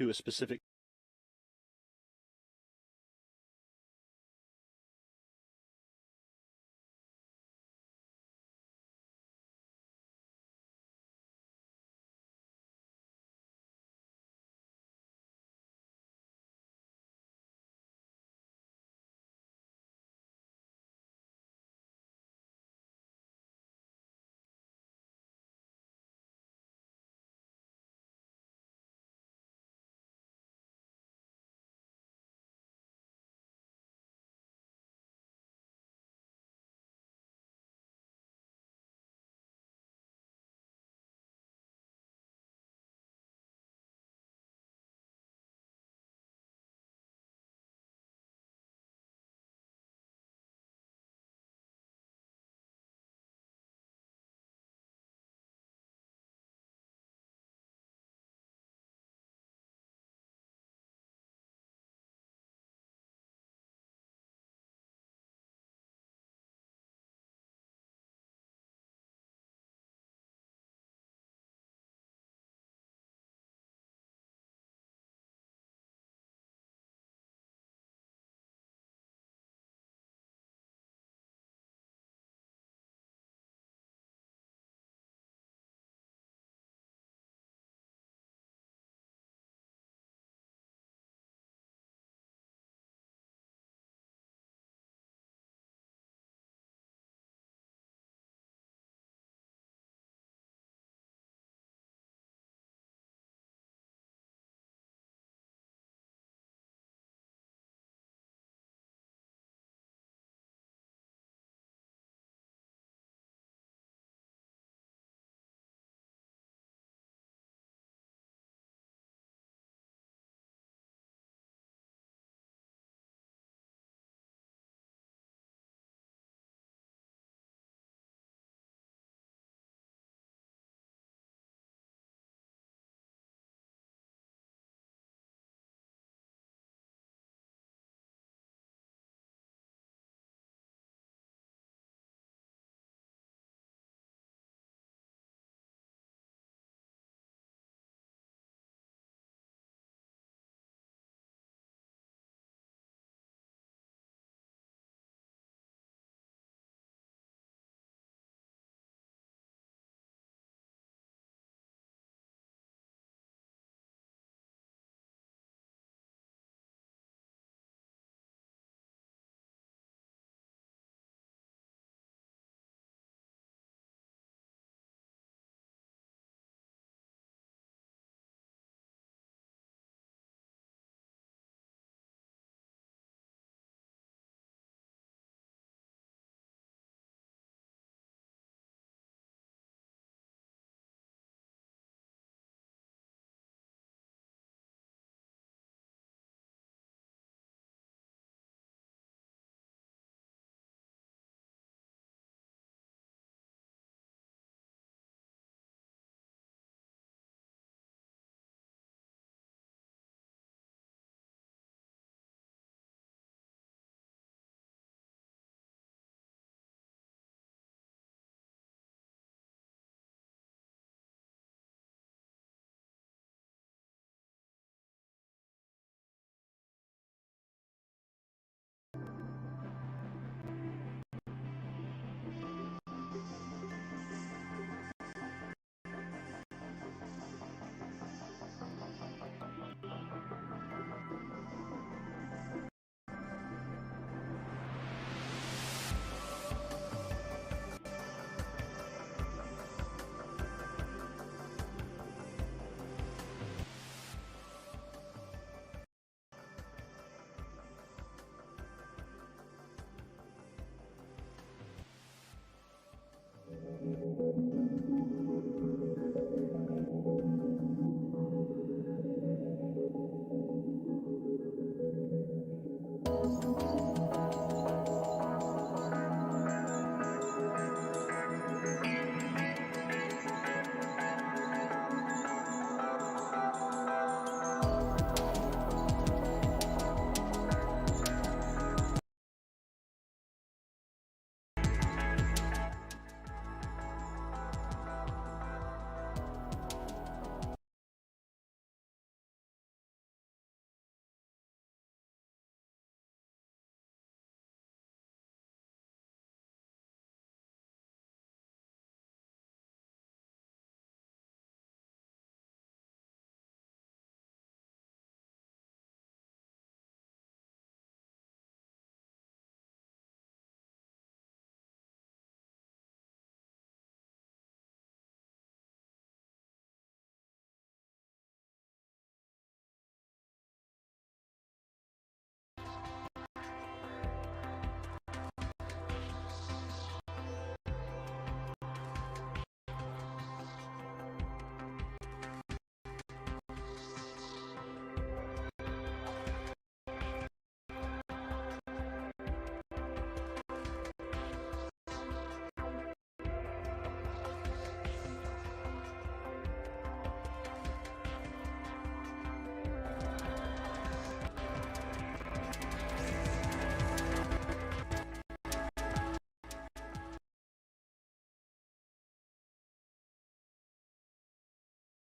to a specific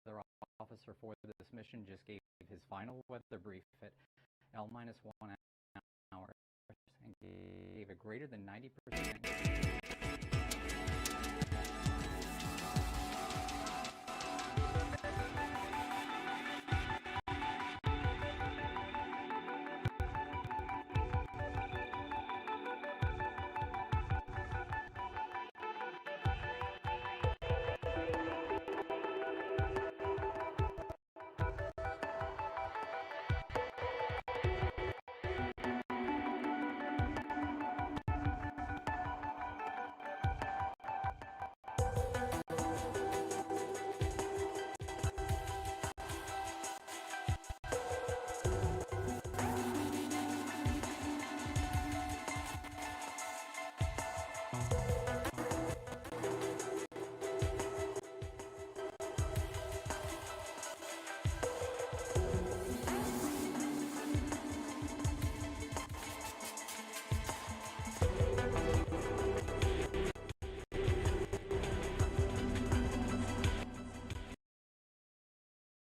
weather officer for this mission just gave his final weather brief at L-1 hours and gave a greater than 90%.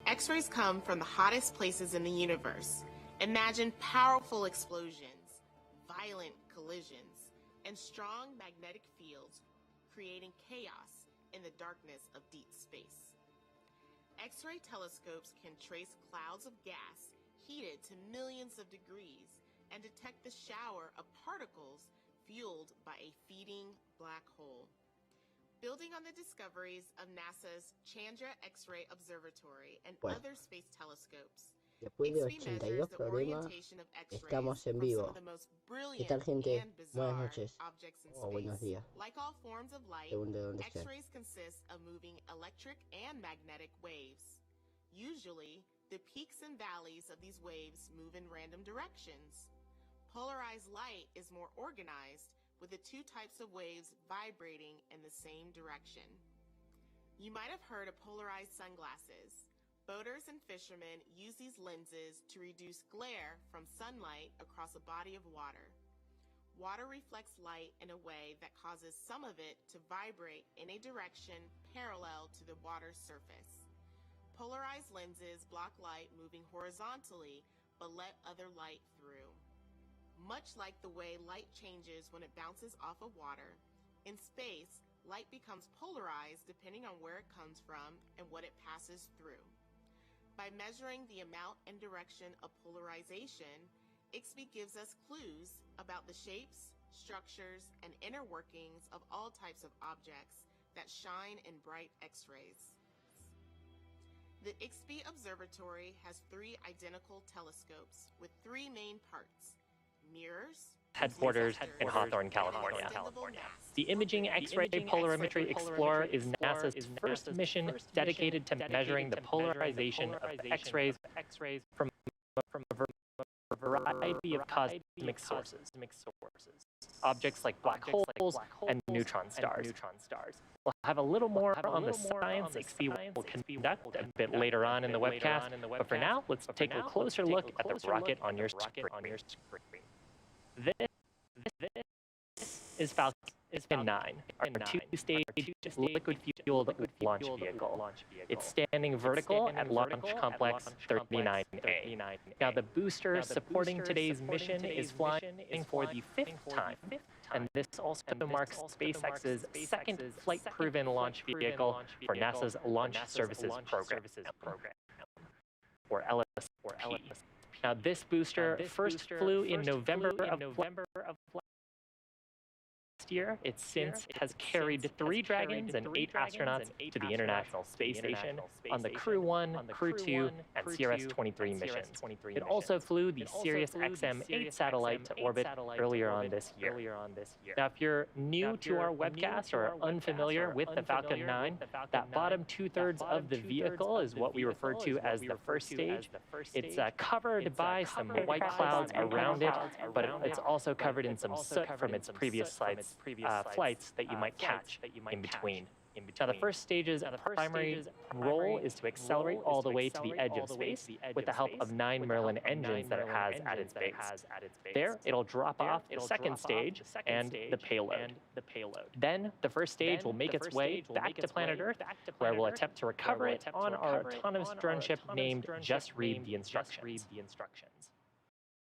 X-rays come from the hottest places in the universe. Imagine powerful explosions, violent collisions, and strong magnetic fields creating chaos in the darkness of deep space. X-ray telescopes can trace clouds of gas heated to millions of degrees and detect the shower of particles fueled by a feeding black hole. Building on the discoveries of NASA's Chandra X-ray Observatory and other space telescopes, Después de IXPE 82 measures the programas, orientation of X-rays estamos en from some vivo. of the most ¿Qué brilliant tal, gente? and Buenas bizarre noches objects in o buenos space. días, Like all forms of light, según de dónde estén. X-rays consist of moving electric and magnetic waves. Usually, the peaks and valleys of these waves move in random directions. Polarized light is more organized, with the two types of waves vibrating in the same direction. You might have heard of polarized sunglasses. Boaters and fishermen use these lenses to reduce glare from sunlight across a body of water. Water reflects light in a way that causes some of it to vibrate in a direction parallel to the water's surface. Polarized lenses block light moving horizontally, but let other light through. Much like the way light changes when it bounces off of water, in space, light becomes polarized depending on where it comes from and what it passes through. By measuring the amount and direction of polarization, IXPE gives us clues about the shapes, structures, and inner workings of all types of objects that shine in bright X-rays. The IXPE Observatory has 3 identical telescopes with 3 main parts: mirrors, headquarters in Hawthorne, California. The Imaging X-ray Polarimetry Explorer is NASA's first mission dedicated to measuring the polarization of X-rays from a variety of cosmic sources. Objects like black holes and neutron stars. We'll have a little more on the science IXPE will conduct a bit later on in the webcast, but for now, let's take a closer look at the rocket on your screen. This is Falcon 9, our 2-stage liquid-fueled launch vehicle. It's standing vertical at Launch Complex 39A. Now, the booster supporting today's mission is flying for the 5th time, and this also marks SpaceX's second flight-proven launch vehicle for NASA's Launch Services Program, or LSP. Now, this booster first flew in November of last year. It since has carried 3 Dragons and 8 astronauts to the International Space Station on the Crew 1, Crew 2, and CRS-23 missions. It also flew the SiriusXM-8 satellite to orbit earlier on this year. Now, if you're new to our webcast or unfamiliar with the Falcon 9, that bottom 2/3 of the vehicle is what we refer to as the first stage. It's covered by some white clouds around it, but it's also covered in some soot from its previous flights that you might catch in between. Now, the first stage's primary role is to accelerate all the way to the edge of space with the help of 9 Merlin engines that it has at its base. There, it'll drop off the second stage and the payload. Then, the first stage will make its way back to planet Earth, where we'll attempt to recover it on our autonomous drone ship named Just Read the Instructions.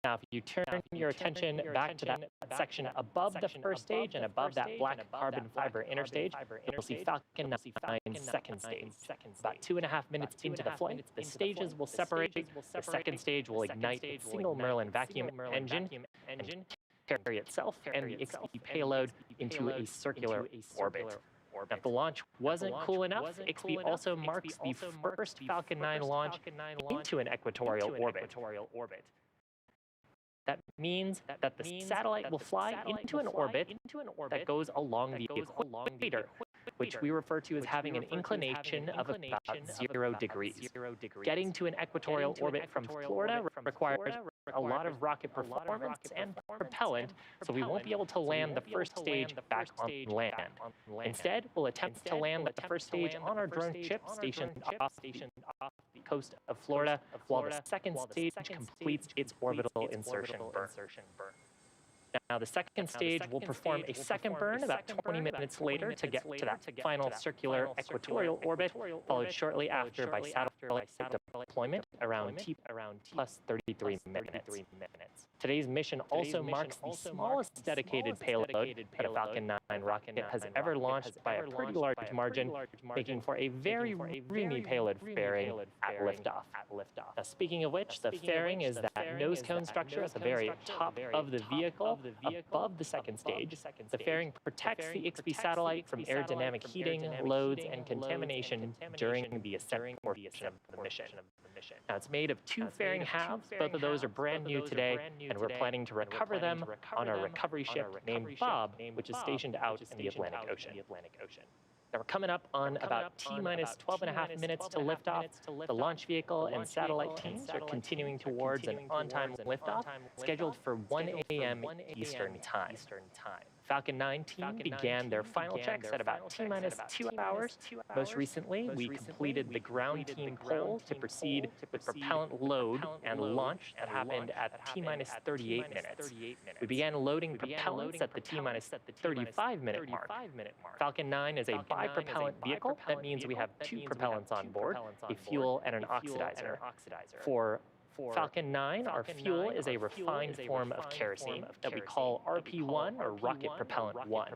Now, if you turn your attention back to that section above the first stage and above that black carbon fiber inner stage, you'll see Falcon 9's second stage. About 2.5 minutes into the flight, the stages will separate. The second stage will ignite a single Merlin vacuum engine and carry itself and the IXPE payload into a circular orbit. Now, if the launch wasn't cool enough, IXPE also marks the first Falcon 9 launch into an equatorial orbit. That means that the satellite will fly into an orbit that goes along the equator, which we refer to as having an inclination of about 0 degrees. Getting to an equatorial orbit from Florida requires a lot of rocket performance and propellant, so we won't be able to land the first stage back on land. Instead, we'll attempt to land the first stage on our drone ship stationed off the coast of Florida, while the second stage completes its orbital insertion burn. Now, the second stage will perform a second burn about 20 minutes later to get to that final circular equatorial orbit, followed shortly after by satellite deployment around T+33 minutes. Today's mission also marks the smallest dedicated payload that a Falcon 9 rocket has ever launched by a pretty large margin, making for a very roomy payload fairing at liftoff. Now, speaking of which, the fairing is that nose cone structure at the very top of the vehicle above the second stage. The fairing protects the IXPE satellite from aerodynamic heating, loads, and contamination during the ascent portion of the mission. Now, it's made of 2 fairing halves. Both of those are brand new today, and we're planning to recover them on our recovery ship named Bob, which is stationed out in the Atlantic Ocean. Now, we're coming up on about T-minus 12.5 minutes to liftoff. The launch vehicle and satellite teams are continuing towards an on-time liftoff, scheduled for 1 a.m. Eastern Time. Falcon 9 team began their final checks at about T-minus 2 hours. Most recently, we completed the ground team poll to proceed with propellant load and launch that happened at T-minus 38 minutes. We began loading propellants at the T-minus 35-minute mark. Falcon 9 is a bipropellant vehicle. That means we have 2 propellants on board, a fuel and an oxidizer. For Falcon 9, our fuel is a refined form of kerosene that we call RP1, or Rocket Propellant 1.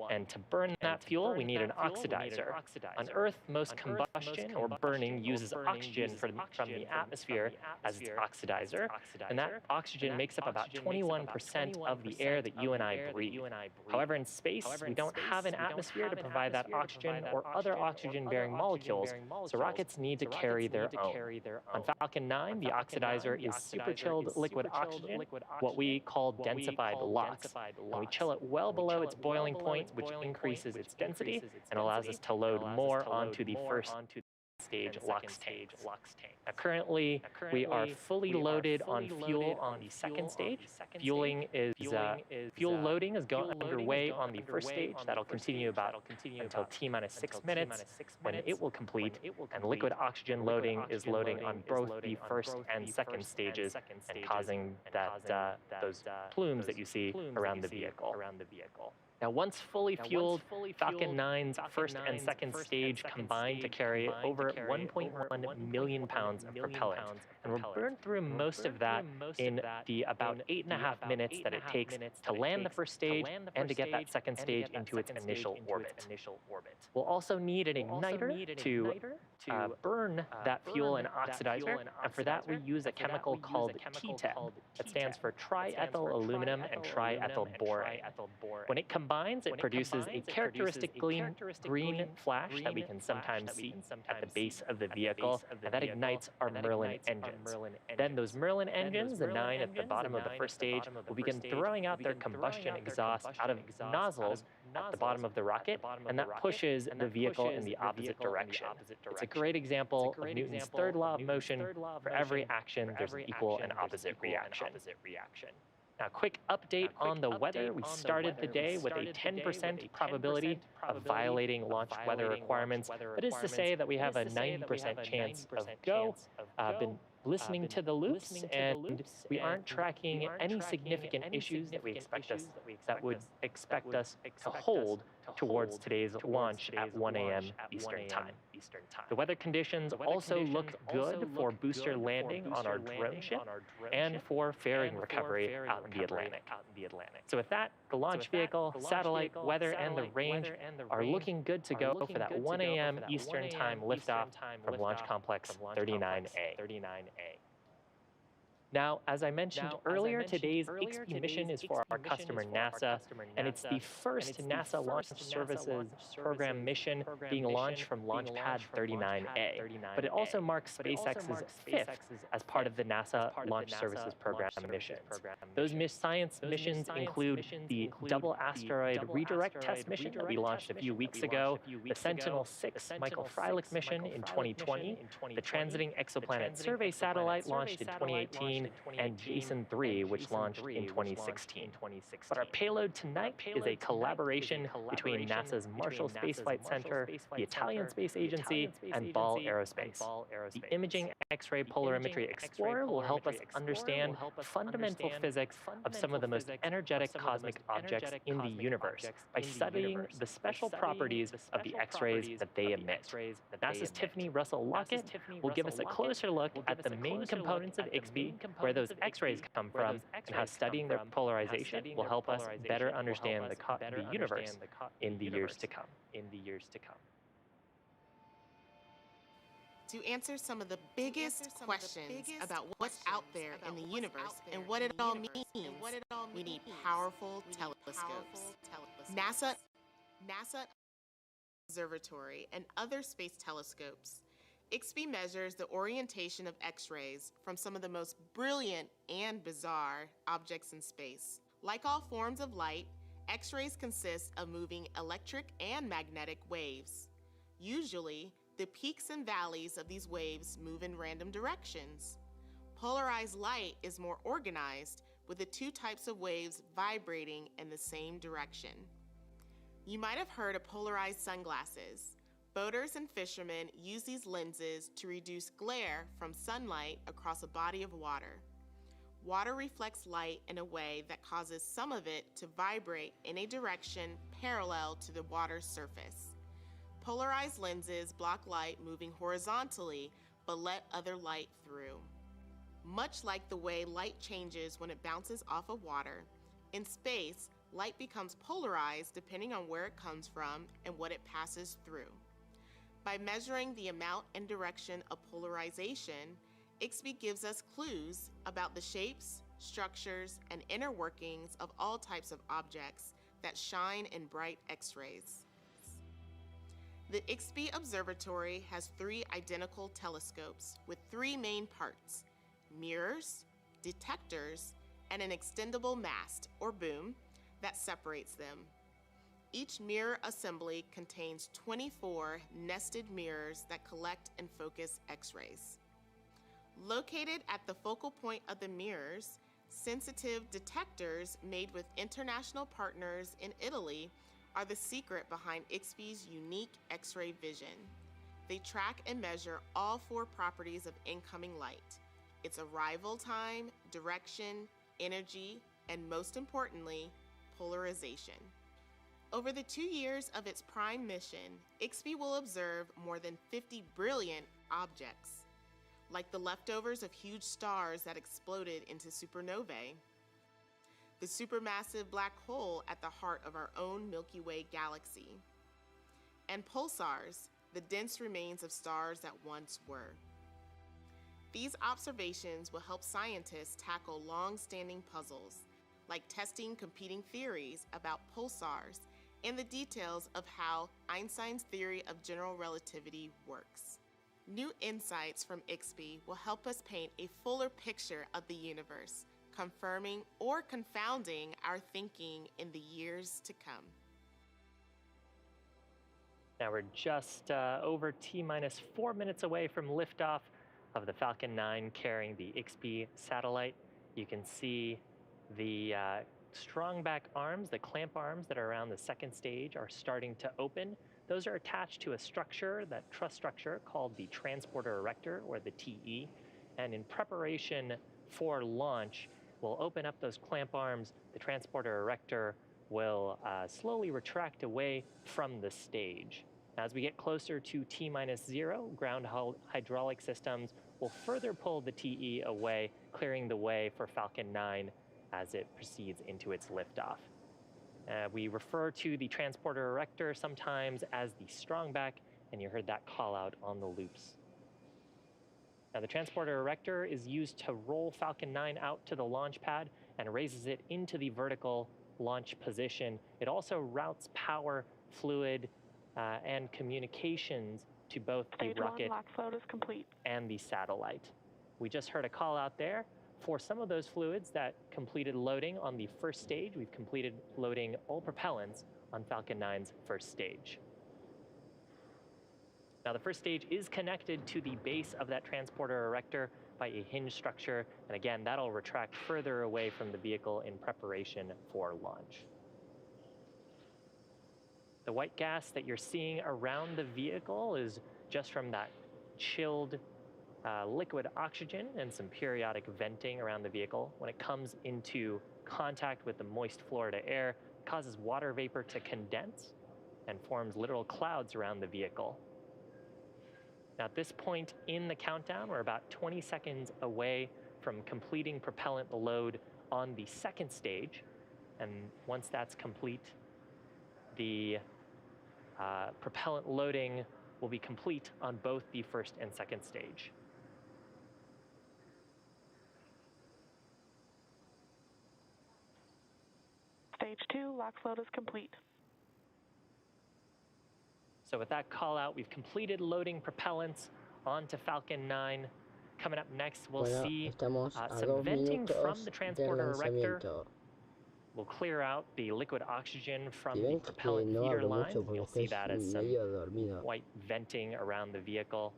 And to burn that fuel, we need an oxidizer. On Earth, most combustion or burning uses oxygen from the atmosphere as its oxidizer, and that oxygen makes up about 21% of the air that you and I breathe. However, in space, we don't have an atmosphere to provide that oxygen or other oxygen-bearing molecules, so rockets need to carry their own. On Falcon 9, the oxidizer is super-chilled liquid oxygen, what we call densified LOX. And we chill it well below its boiling point, which increases its density and allows us to load more onto the first stage LOX tanks. Now, currently, we are fully loaded on fuel on the second stage. Fuel loading is underway on the first stage. That'll continue until T-minus 6 minutes, when it will complete, and liquid oxygen loading is loading on both the first and second stages and causing those plumes that you see around the vehicle. Now, once fully fueled, Falcon 9's first and second stage combined to carry over 1.1 million pounds of propellant. And we'll burn through most of that in the about 8.5 minutes that it takes to land the first stage and to get that second stage into its initial orbit. We'll also need an igniter to burn that fuel and oxidizer, and for that we use a chemical called TTEB. That stands for triethyl aluminum and triethyl borate. When it combines, it produces a characteristic green flash that we can sometimes see at the base of the vehicle, and that ignites our Merlin engines. Then those Merlin engines, the 9 at the bottom of the first stage, will begin throwing out their combustion exhaust out of nozzles at the bottom of the rocket, and that pushes the vehicle in the opposite direction. It's a great example of Newton's third law of motion. For every action, there's an equal and opposite reaction. Now, quick update on the weather. We started the day with a 10% probability of violating launch weather requirements. That is to say that we have a 90% chance of go. Been listening to the loops, and we aren't tracking any significant issues that would expect us to hold towards today's launch at 1 a.m. Eastern Time. The weather conditions also look good for booster landing on our drone ship and for fairing recovery out in the Atlantic. So with that, the launch vehicle, satellite, weather, and the range are looking good to go for that 1 a.m. Eastern Time liftoff from Launch Complex 39A. Now, as I mentioned earlier, today's IXPE mission is for our customer NASA, and it's the first NASA Launch Services Program mission being launched from Launch Pad 39A. But it also marks SpaceX's fifth as part of the NASA Launch Services Program missions. Those science missions include the Double Asteroid Redirect Test mission that we launched a few weeks ago, the Sentinel-6 Michael Freilich mission in 2020, the Transiting Exoplanet Survey Satellite launched in 2018, and Jason-3, which launched in 2016. But our payload tonight is a collaboration between NASA's Marshall Space Flight Center, the Italian Space Agency, and Ball Aerospace. The Imaging X-ray Polarimetry Explorer will help us understand fundamental physics of some of the most energetic cosmic objects in the universe by studying the special properties of the X-rays that they emit. NASA's Tiffany Russell Lockett will give us a closer look at the main components of IXPE, where those X-rays come from, and how studying their polarization will help us better understand the universe in the years to come. To answer some of the biggest questions about what's out there in the universe and what it all means, we need powerful telescopes. NASA Observatory and other space telescopes. IXPE measures the orientation of X-rays from some of the most brilliant and bizarre objects in space. Like all forms of light, X-rays consist of moving electric and magnetic waves. Usually, the peaks and valleys of these waves move in random directions. Polarized light is more organized, with the two types of waves vibrating in the same direction. You might have heard of polarized sunglasses. Boaters and fishermen use these lenses to reduce glare from sunlight across a body of water. Water reflects light in a way that causes some of it to vibrate in a direction parallel to the water's surface. Polarized lenses block light moving horizontally, but let other light through. Much like the way light changes when it bounces off of water, in space, light becomes polarized depending on where it comes from and what it passes through. By measuring the amount and direction of polarization, IXPE gives us clues about the shapes, structures, and inner workings of all types of objects that shine in bright X-rays. The IXPE Observatory has 3 identical telescopes with 3 main parts: mirrors, detectors, and an extendable mast, or boom, that separates them. Each mirror assembly contains 24 nested mirrors that collect and focus X-rays. Located at the focal point of the mirrors, sensitive detectors made with international partners in Italy are the secret behind IXPE's unique X-ray vision. They track and measure all 4 properties of incoming light: its arrival time, direction, energy, and most importantly, polarization. Over the 2 years of its prime mission, IXPE will observe more than 50 brilliant objects, like the leftovers of huge stars that exploded into supernovae, the supermassive black hole at the heart of our own Milky Way galaxy, and pulsars, the dense remains of stars that once were. These observations will help scientists tackle long-standing puzzles, like testing competing theories about pulsars and the details of how Einstein's theory of general relativity works. New insights from IXPE will help us paint a fuller picture of the universe, confirming or confounding our thinking in the years to come. Now we're just over T-minus 4 minutes away from liftoff of the Falcon 9 carrying the IXPE satellite. You can see The strong back arms, the clamp arms that are around the second stage, are starting to open. Those are attached to a structure, that truss structure, called the transporter erector, or the TE. And in preparation for launch, we'll open up those clamp arms. The transporter erector will slowly retract away from the stage. As we get closer to T-0, ground hydraulic systems will further pull the TE away, clearing the way for Falcon 9 as it proceeds into its liftoff. We refer to the transporter erector sometimes as the strongback, and you heard that call out on the loops. Now, the transporter erector is used to roll Falcon 9 out to the launch pad and raises it into the vertical launch position. It also routes power, fluid, and communications to both the rocket and the satellite. We just heard a call out there for some of those fluids that completed loading on the first stage. We've completed loading all propellants on Falcon 9's first stage. Now, the first stage is connected to the base of that transporter erector by a hinge structure, and again, that'll retract further away from the vehicle in preparation for launch. The white gas that you're seeing around the vehicle is just from that chilled liquid oxygen and some periodic venting around the vehicle. When it comes into contact with the moist Florida air, it causes water vapor to condense and forms literal clouds around the vehicle. Now, at this point in the countdown, we're about 20 seconds away from completing propellant load on the second stage. And once that's complete, the propellant loading will be complete on both the first and second stage. Stage 2, LOX load is complete. So with that call out, we've completed loading propellants onto Falcon 9. Coming up next, we'll see some venting from the transporter erector. We'll clear out the liquid oxygen from the propellant feeder lines. You'll see that as some white venting around the vehicle.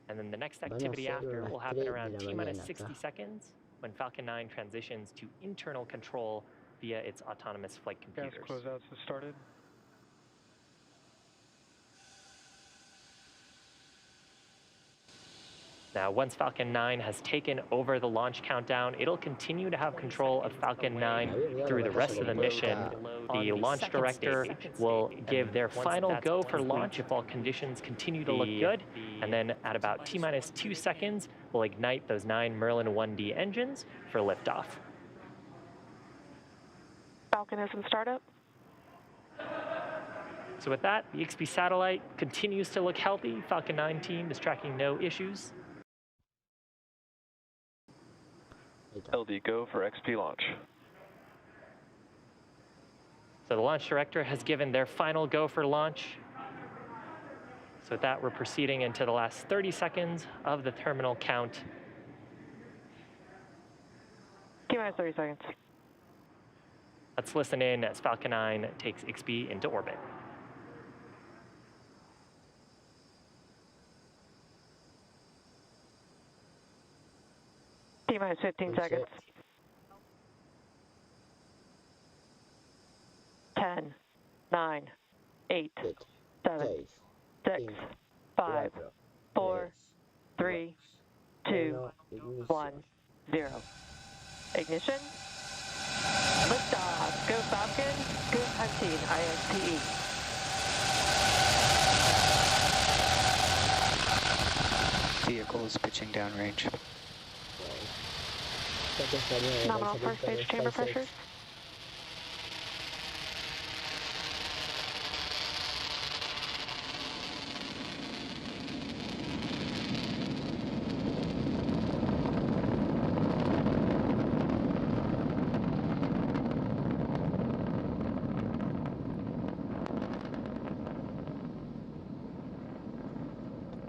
And then the next activity after will happen around T-minus 60 seconds when Falcon 9 transitions to internal control via its autonomous flight computers. Gas closeouts have started. Now, once Falcon 9 has taken over the launch countdown, it'll continue to have control of Falcon 9 through the rest of the mission. The launch director will give their final go for launch if all conditions continue to look good. And then at about T-minus 2 seconds, we'll ignite those 9 Merlin 1D engines for liftoff. Falcon is in startup. So with that, the IXPE satellite continues to look healthy. Falcon 9 team is tracking no issues. LD go for XP launch. So the launch director has given their final go for launch. So with that, we're proceeding into the last 30 seconds of the terminal count. T-minus 30 seconds. Let's listen in as Falcon 9 takes IXPE into orbit. T-minus 15 seconds. 10, 9, 8, 7, 6, 5, 4, 3, 2, 1, 0. Ignition. Liftoff. Go Falcon. Good hunting. IXPE. Vehicle is pitching downrange. Nominal first stage chamber pressures.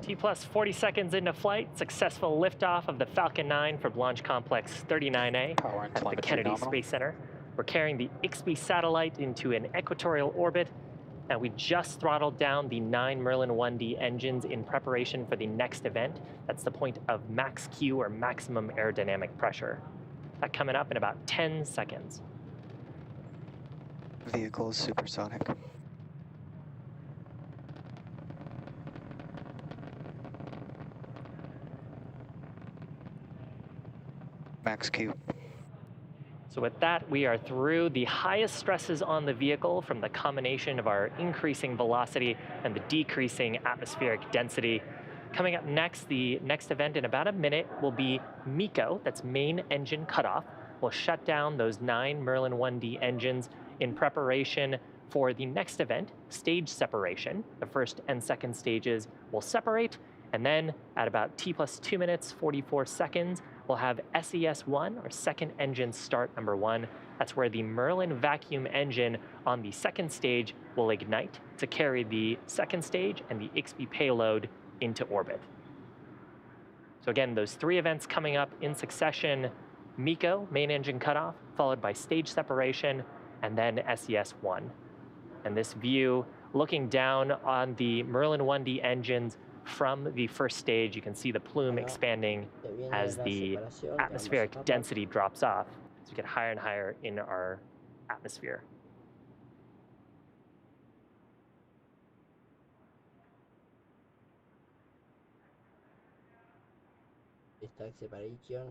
T-plus 40 seconds into flight, successful liftoff of the Falcon 9 from Launch Complex 39A at the Kennedy Space Center. We're carrying the IXPE satellite into an equatorial orbit, and we just throttled down the 9 Merlin 1D engines in preparation for the next event. That's the point of max Q, or maximum aerodynamic pressure. That coming up in about 10 seconds. Vehicle is supersonic. Max Q. So with that, we are through the highest stresses on the vehicle from the combination of our increasing velocity and the decreasing atmospheric density. Coming up next, the next event in about a minute will be MECO, that's main engine cutoff. We'll shut down those 9 Merlin 1D engines in preparation for the next event, stage separation. The first and second stages will separate, and then at about T plus 2 minutes, 44 seconds, we'll have SES1, or second engine start number 1. That's where the Merlin vacuum engine on the second stage will ignite to carry the second stage and the IXPE payload into orbit. So again, those 3 events coming up in succession: MECO, main engine cutoff, followed by stage separation, and then SES1. And this view, looking down on the Merlin 1D engines from the first stage, you can see the plume expanding as the atmospheric density drops off, so we get higher and higher in our atmosphere. Stage separation,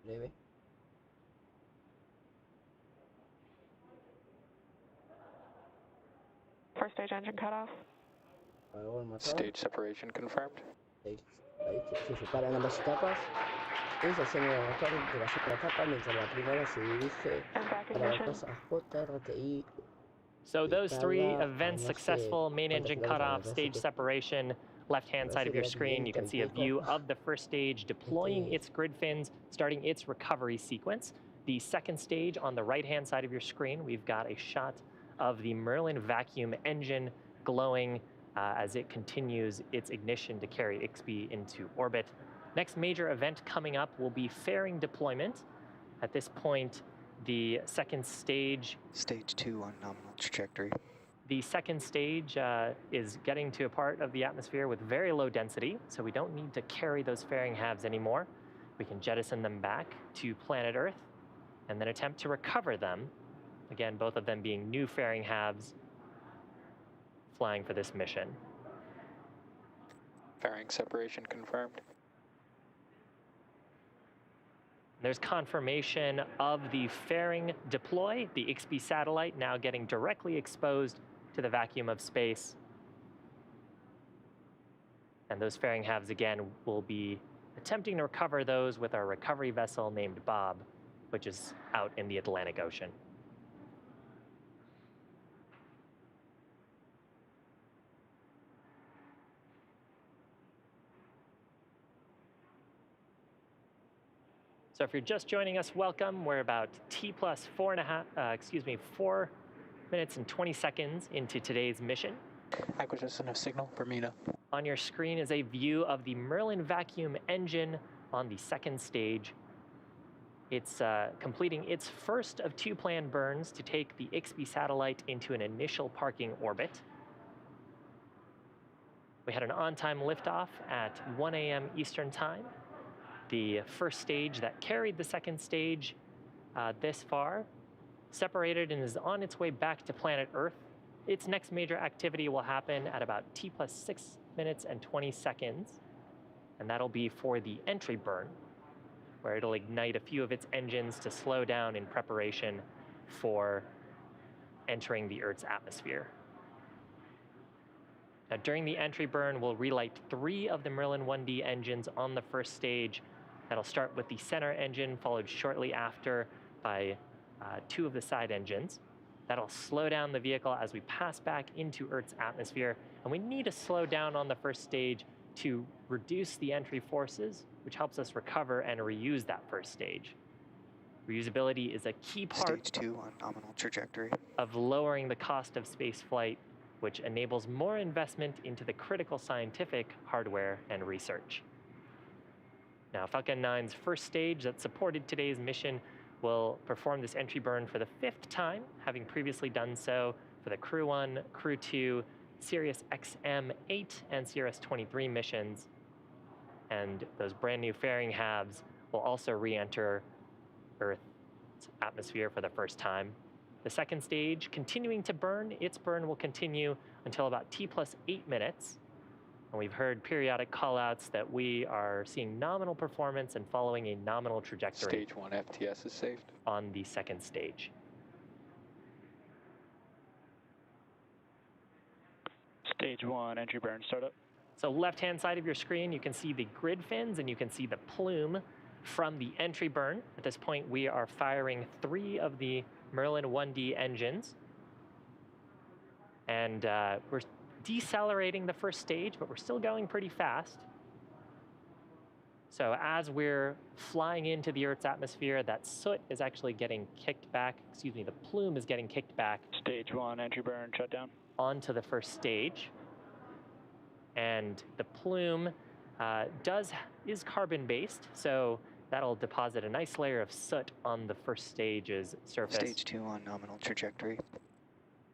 breve. First stage engine cutoff. Stage separation confirmed. Se separan ambas etapas. Y se acciona el motor de la segunda etapa mientras la primera se dirige para la cosa JRTI. So those 3 events successful: main engine cutoff, stage separation. Left-hand side of your screen, you can see a view of the first stage deploying its grid fins, starting its recovery sequence. The second stage on the right-hand side of your screen, we've got a shot of the Merlin vacuum engine glowing as it continues its ignition to carry IXPE into orbit. Next major event coming up will be fairing deployment. At this point, the second stage... Stage 2 on nominal trajectory. The second stage is getting to a part of the atmosphere with very low density, so we don't need to carry those fairing halves anymore. We can jettison them back to planet Earth and then attempt to recover them. Again, both of them being new fairing halves flying for this mission. Fairing separation confirmed. There's confirmation of the fairing deploy, the IXPE satellite now getting directly exposed to the vacuum of space. And those fairing halves, again, will be attempting to recover those with our recovery vessel named Bob, which is out in the Atlantic Ocean. So if you're just joining us, welcome. We're about T plus 4 minutes and 20 seconds into today's mission. Acquisition of signal, Bermuda. On your screen is a view of the Merlin vacuum engine on the second stage. It's completing its first of 2 planned burns to take the IXPE satellite into an initial parking orbit. We had an on-time liftoff at 1 a.m. Eastern Time. The first stage that carried the second stage this far separated and is on its way back to planet Earth. Its next major activity will happen at about T plus 6 minutes and 20 seconds, and that'll be for the entry burn, where it'll ignite a few of its engines to slow down in preparation for entering the Earth's atmosphere. Now, during the entry burn, we'll relight 3 of the Merlin 1D engines on the first stage. That'll start with the center engine, followed shortly after by 2 of the side engines. That'll slow down the vehicle as we pass back into Earth's atmosphere. And we need to slow down on the first stage to reduce the entry forces, which helps us recover and reuse that first stage. Reusability is a key part Stage 2 on nominal trajectory. of lowering the cost of space flight, which enables more investment into the critical scientific hardware and research. Now, Falcon 9's first stage that supported today's mission will perform this entry burn for the 5th time, having previously done so for the Crew 1, Crew 2, Sirius XM-8, and Sirius 23 missions. And those brand new fairing halves will also re-enter Earth's atmosphere for the first time. The second stage continuing to burn. Its burn will continue until about T plus 8 minutes. And we've heard periodic callouts that we are seeing nominal performance and following a nominal trajectory. Stage 1 FTS is saved. On the second stage. Stage 1 entry burn startup. So left-hand side of your screen, you can see the grid fins and you can see the plume from the entry burn. At this point, we are firing 3 of the Merlin 1D engines. And we're decelerating the first stage, but we're still going pretty fast. So as we're flying into the Earth's atmosphere, that soot is actually getting kicked back. Excuse me, the plume is getting kicked back. Stage 1 entry burn shutdown. Onto the first stage. And the plume is carbon-based, so that'll deposit a nice layer of soot on the first stage's surface. Stage 2 on nominal trajectory.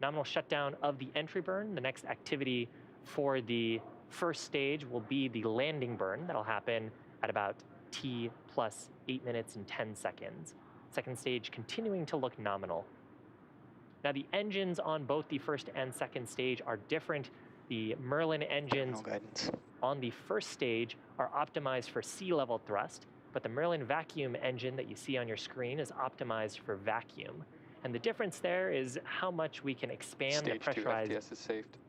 Nominal shutdown of the entry burn. The next activity for the first stage will be the landing burn. That'll happen at about T plus 8 minutes and 10 seconds. Second stage continuing to look nominal. Now the engines on both the first and second stage are different. The Merlin engines on the first stage are optimized for sea level thrust, but the Merlin vacuum engine that you see on your screen is optimized for vacuum. And the difference there is how much we can expand the pressurized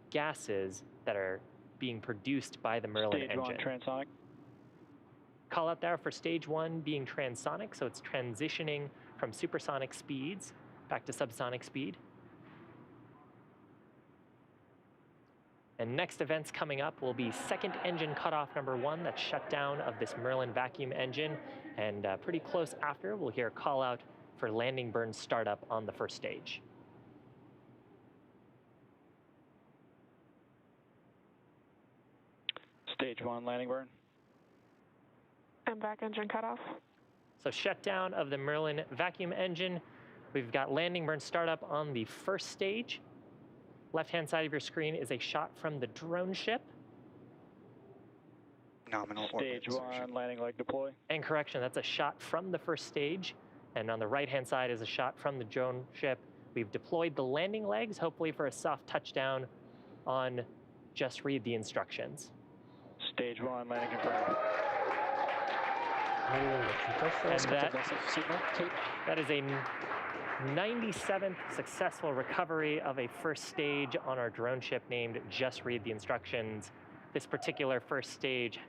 gases that are being produced by the Merlin engine. Stage 1 transonic. Call out there for stage 1 being transonic, so it's transitioning from supersonic speeds back to subsonic speed. And next events coming up will be second engine cutoff number 1, that's shutdown of this Merlin vacuum engine. And pretty close after, we'll hear a call out for landing burn startup on the first stage. Stage 1 landing burn. And back engine cutoff. So shutdown of the Merlin vacuum engine. We've got landing burn startup on the first stage. Left-hand side of your screen is a shot from the drone ship. Nominal Stage 1 landing leg deploy. And correction, that's a shot from the first stage. And on the right-hand side is a shot from the drone ship. We've deployed the landing legs, hopefully for a soft touchdown on just read the instructions. Stage 1 landing confirmed. And that is a 97th successful recovery of a first stage on our drone ship named Just Read the Instructions. This particular first stage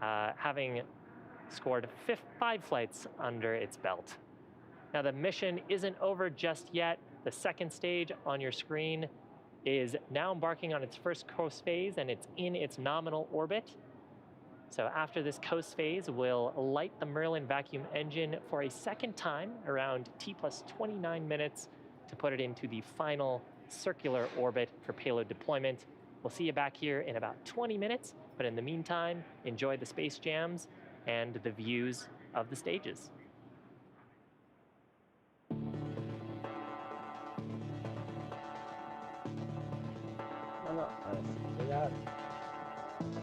having scored 5 flights under its belt. Now the mission isn't over just yet. The second stage on your screen is now embarking on its first coast phase and it's in its nominal orbit. So after this coast phase, we'll light the Merlin vacuum engine for a second time around T plus 29 minutes to put it into the final circular orbit for payload deployment. We'll see you back here in about 20 minutes, but in the meantime, enjoy the space jams and the views of the stages.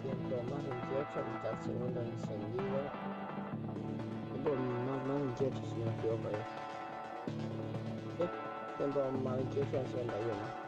Tiempo más 28, mitad segundo encendido. Tiempo más 28 si no me equivoco. Sí, tiempo más 28 a 51.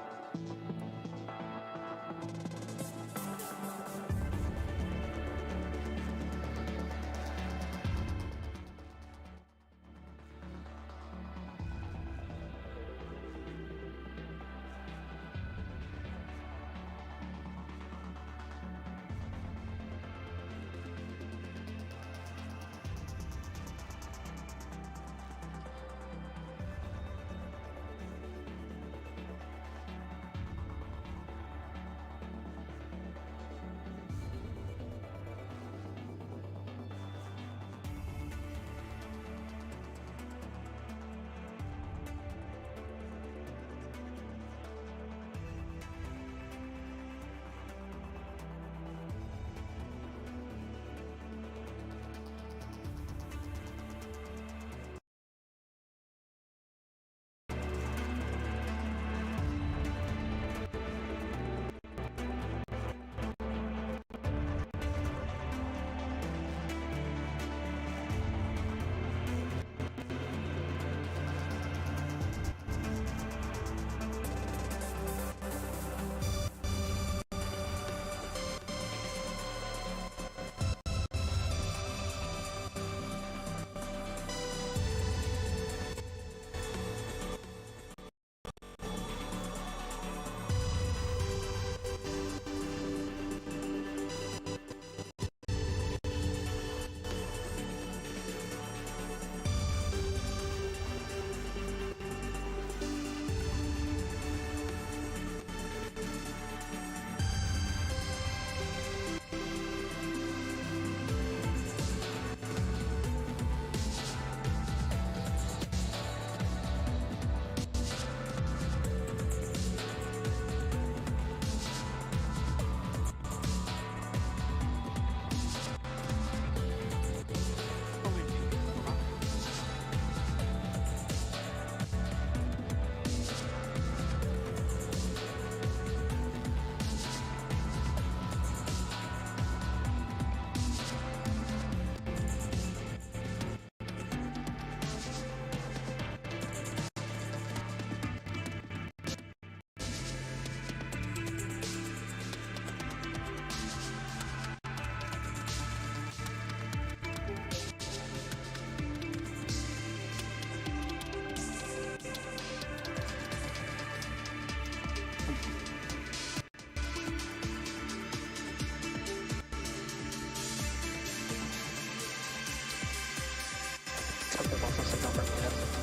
also signal for Bermuda.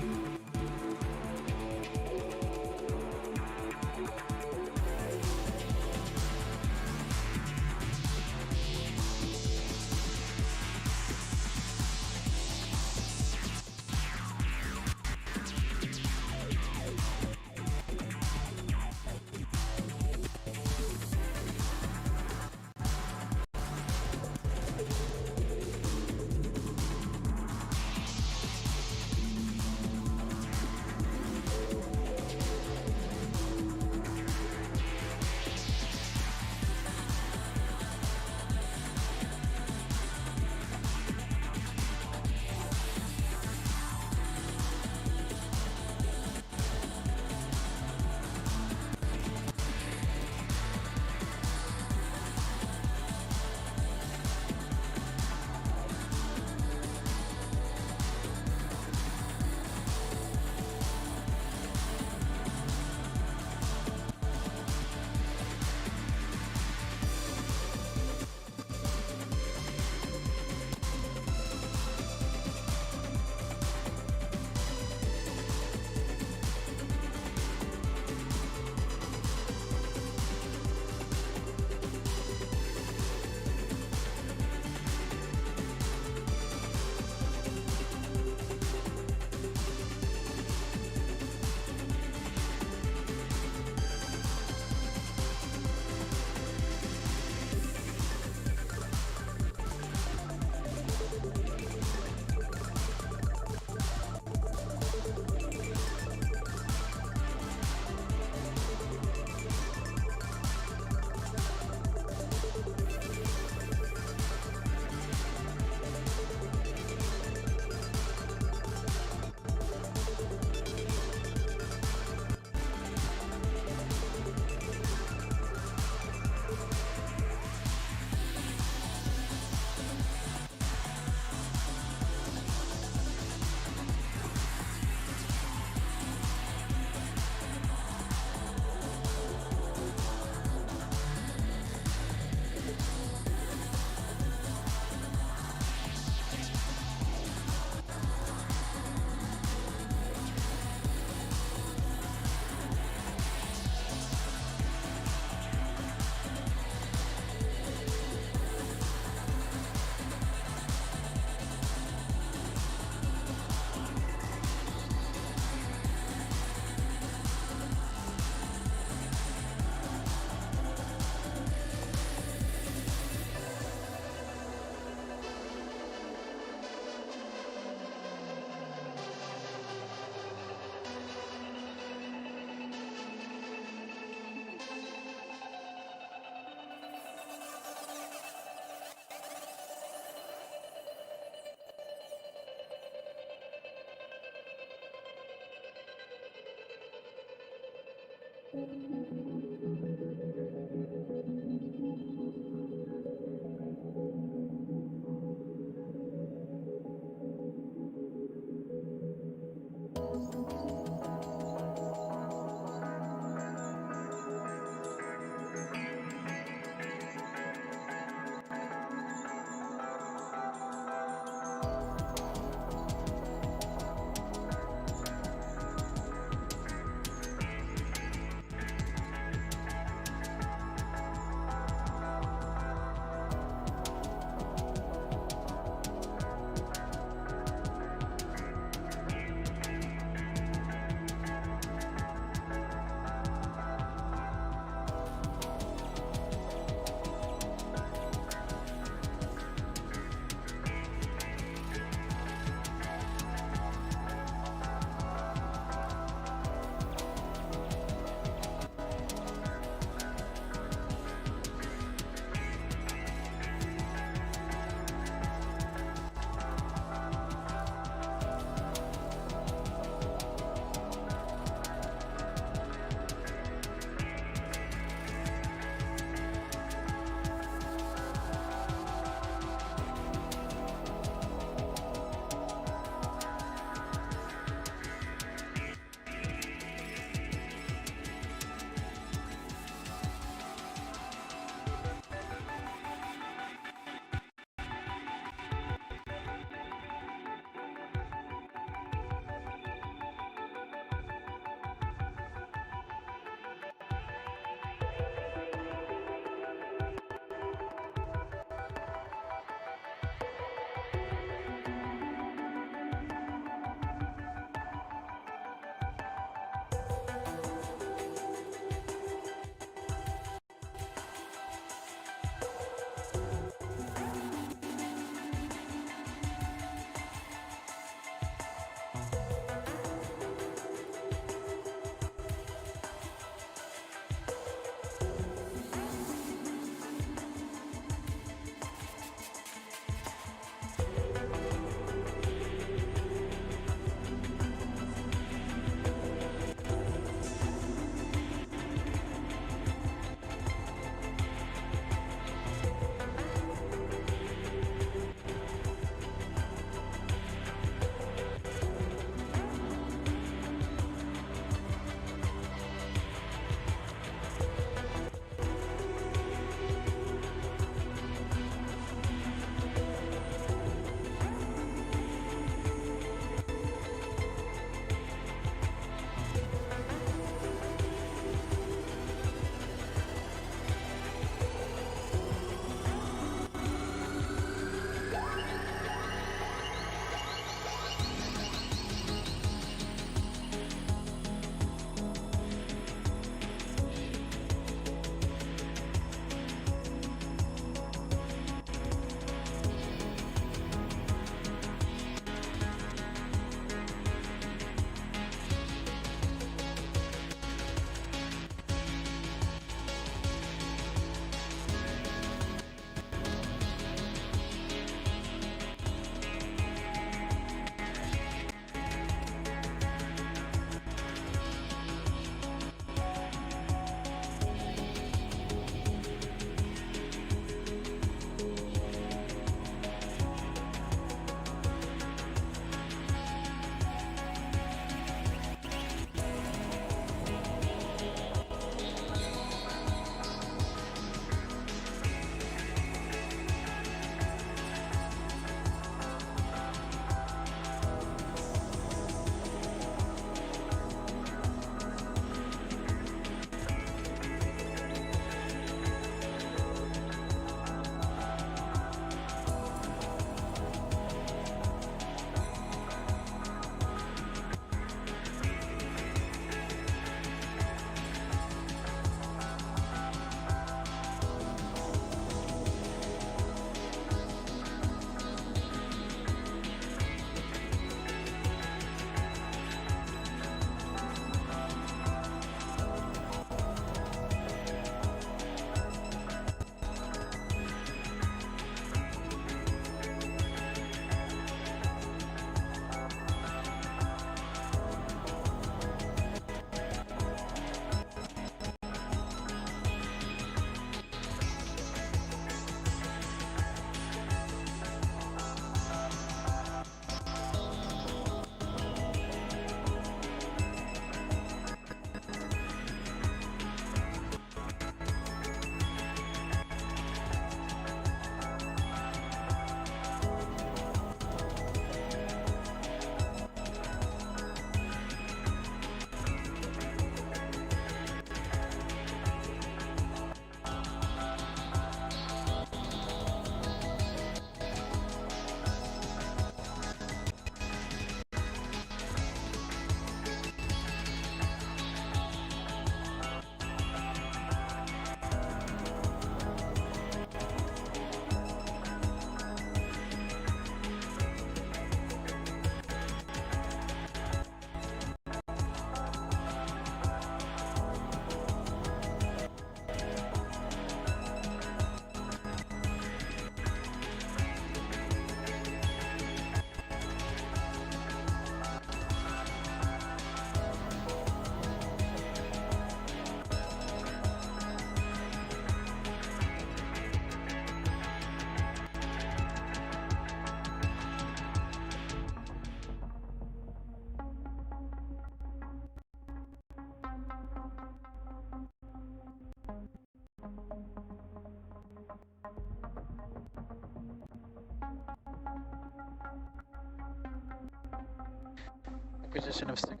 acquisition of signal.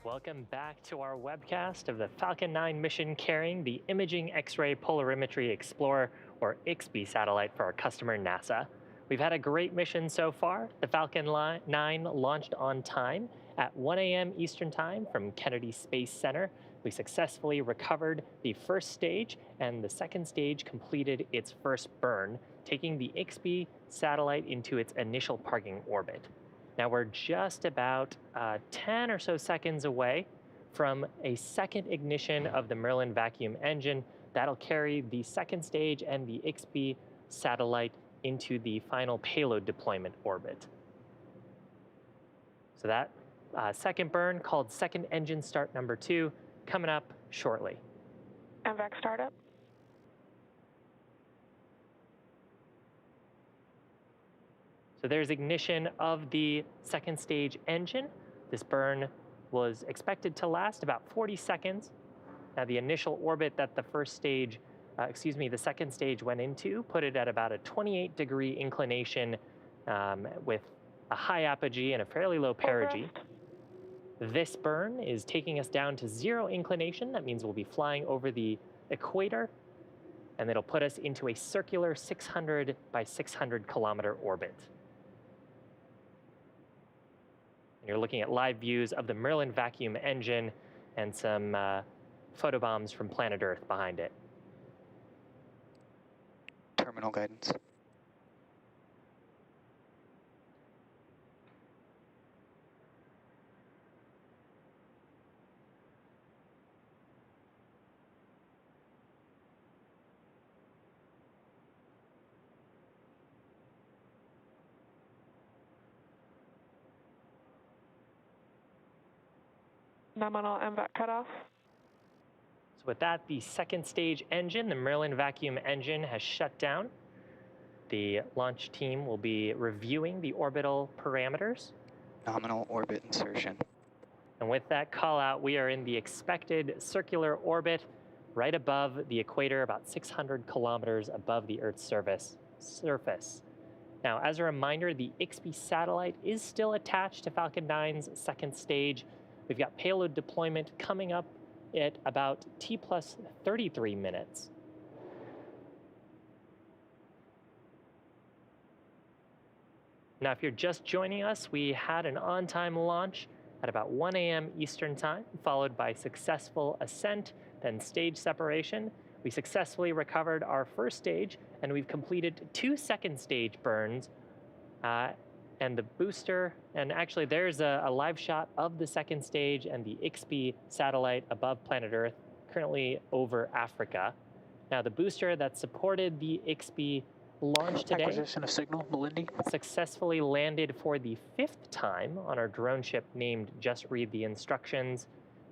Welcome back to our webcast of the Falcon 9 mission carrying the Imaging X-ray Polarimetry Explorer, or IXPE satellite for our customer NASA. We've had a great mission so far. The Falcon 9 launched on time at 1 a.m. Eastern Time from Kennedy Space Center. We successfully recovered the first stage, and the second stage completed its first burn, taking the IXPE satellite into its initial parking orbit. Now we're just about 10 or so seconds away from a second ignition of the Merlin vacuum engine that'll carry the second stage and the IXPE satellite into the final payload deployment orbit. So that second burn, called second engine start number 2, coming up shortly. MVAC startup. So there's ignition of the second stage engine. This burn was expected to last about 40 seconds. Now the initial orbit that the the second stage went into put it at about a 28-degree inclination with a high apogee and a fairly low perigee. This burn is taking us down to 0 inclination. That means we'll be flying over the equator, and it'll put us into a circular 600 by 600 kilometer orbit. And you're looking at live views of the Merlin vacuum engine and some photobombs from planet Earth behind it. Terminal guidance. Nominal MVAC cutoff. So with that, the second stage engine, the Merlin vacuum engine, has shut down. The launch team will be reviewing the orbital parameters. Nominal orbit insertion. And with that call out, we are in the expected circular orbit right above the equator, about 600 kilometers above the Earth's surface. Now, as a reminder, the IXPE satellite is still attached to Falcon 9's second stage. We've got payload deployment coming up at about T plus 33 minutes. Now, if you're just joining us, we had an on-time launch at about 1 a.m. Eastern Time, followed by successful ascent, then stage separation. We successfully recovered our first stage, and we've completed 2 second stage burns. And the booster, and actually there's a live shot of the second stage and the IXPE satellite above planet Earth, currently over Africa. Now the booster that supported the IXPE launch today Acquisition of signal, Melindy. successfully landed for the 5th time on our drone ship named Just Read the Instructions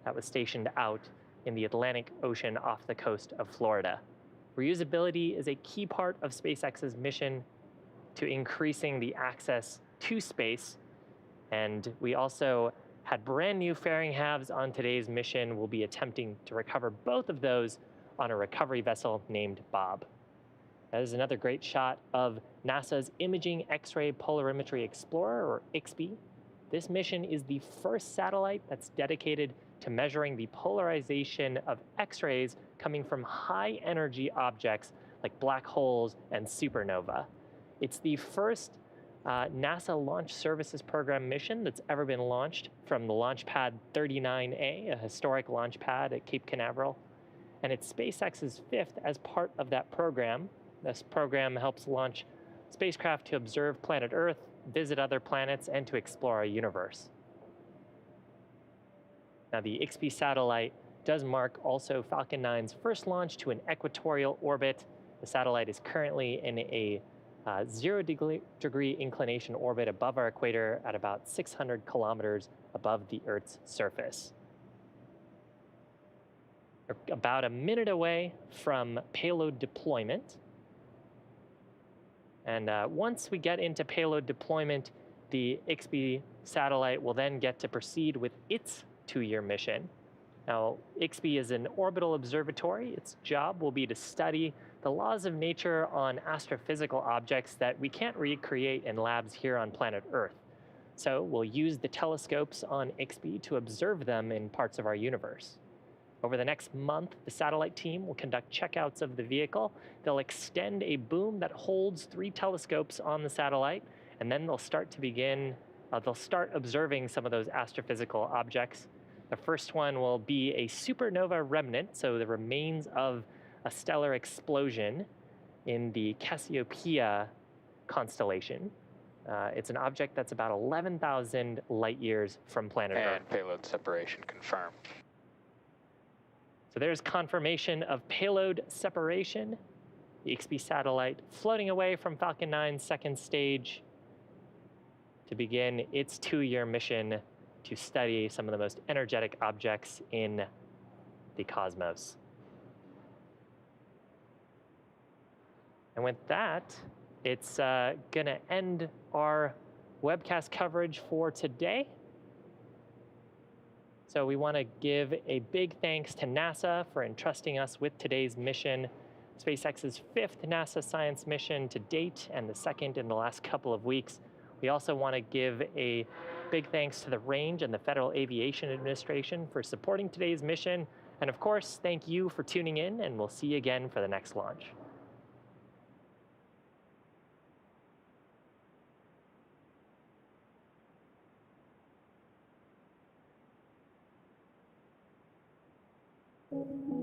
that was stationed out in the Atlantic Ocean off the coast of Florida. Reusability is a key part of SpaceX's mission to increasing the access to space, and we also had brand new fairing halves on today's mission. We'll be attempting to recover both of those on a recovery vessel named Bob. That is another great shot of NASA's Imaging X-ray Polarimetry Explorer, or IXPE. This mission is the first satellite that's dedicated to measuring the polarization of X-rays coming from high-energy objects like black holes and supernova. It's the first NASA Launch Services Program mission that's ever been launched from the Launch Pad 39A, a historic launch pad at Cape Canaveral. And it's SpaceX's 5th as part of that program. This program helps launch spacecraft to observe planet Earth, visit other planets, and to explore our universe. Now, the IXPE satellite does mark also Falcon 9's first launch to an equatorial orbit. The satellite is currently in a 0-degree inclination orbit above our equator at about 600 kilometers above the Earth's surface. We're about a minute away from payload deployment. And once we get into payload deployment, the IXPE satellite will then get to proceed with its 2-year mission. Now, IXPE is an orbital observatory. Its job will be to study the laws of nature on astrophysical objects that we can't recreate in labs here on planet Earth. So we'll use the telescopes on IXPE to observe them in parts of our universe. Over the next month, the satellite team will conduct checkouts of the vehicle. They'll extend a boom that holds 3 telescopes on the satellite, and then they'll start observing some of those astrophysical objects. The first one will be a supernova remnant, so the remains of a stellar explosion in the Cassiopeia constellation. It's an object that's about 11,000 light years from planet Earth. And payload separation confirmed. So there's confirmation of payload separation. The IXPE satellite floating away from Falcon 9's second stage to begin its 2-year mission to study some of the most energetic objects in the cosmos. And with that, it's gonna end our webcast coverage for today. So we want to give a big thanks to NASA for entrusting us with today's mission, SpaceX's 5th NASA science mission to date and the 2nd in the last couple of weeks. We also want to give a big thanks to the Range and the Federal Aviation Administration for supporting today's mission. And of course, thank you for tuning in, and we'll see you again for the next launch. Thank you.